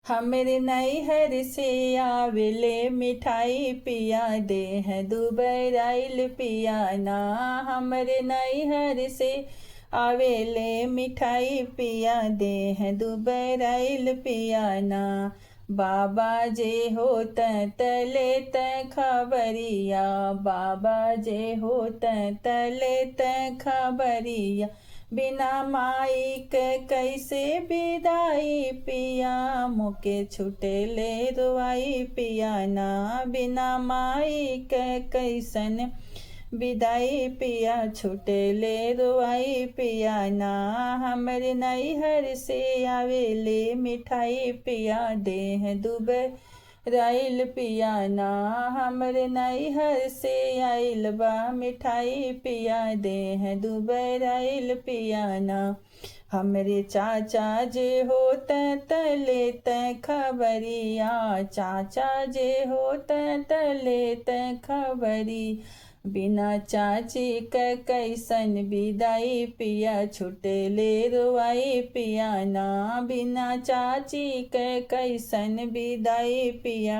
हमरे नैहर से आवेले मिठाई पिया दे हैं दुबई आइल पिया ना। हमरे नैहर से आवेले मिठाई पिया दे हैं दुबई आइल पिया ना। बाबा जे होत तले त खबरिया, बाबा जे होत तले त खबरिया। बिना माई के कैसे विदाई पिया, मोके छुटेले रुआई पिया ना। बिना माई के कैसन विदाई पिया, छुटेले रुआई पिया ना। हमरे नैहर से आवेले मिठाई पिया दे हैं दुबई राइल पिया ना। हमरे नैहर से आइल बा मिठाई पिया दे हैं दुबई राइल पिया ना। हमरे चाचा जे होत तले त खबरिया, चाचा जे होत तले त खबरी। बिना चाची के कैसन विदाई पिया, छुटेले रुआई पिया ना। बिना चाची के कैसन विदाई पिया,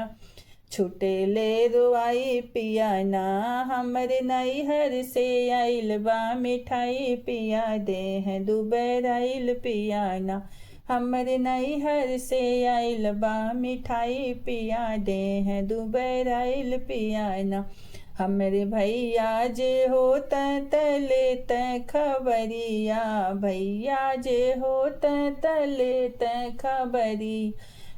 छुटेले रुआई पिया ना। हमरे नैहर से आइल बा मिठाई पिया दे हैं दुबई राइल पिया ना। हमरे नैहर से आइल बा मिठाई पिया दे हैं दुबई राइल पिया ना। हमरे भैया जे होत तले त खबरिया, भैया जे होत तले त खबरी।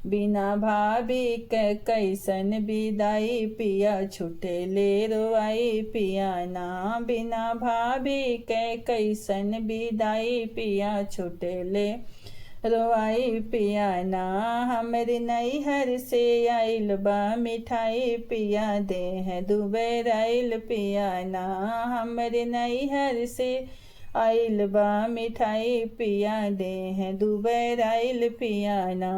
बिना भाभी के कैसन विदाई पिया, छुटेले रुआई पिया ना। बिना भाभी के कैसन विदाई पिया, छुटेले रुआई पिया ना। हमरे नैहर से आइल बा मिठाई पिया दे हैं दुबई राइल पिया ना। हमरे नैहर से आइल बा मिठाई पिया दे हैं दुबई राइल पिया ना।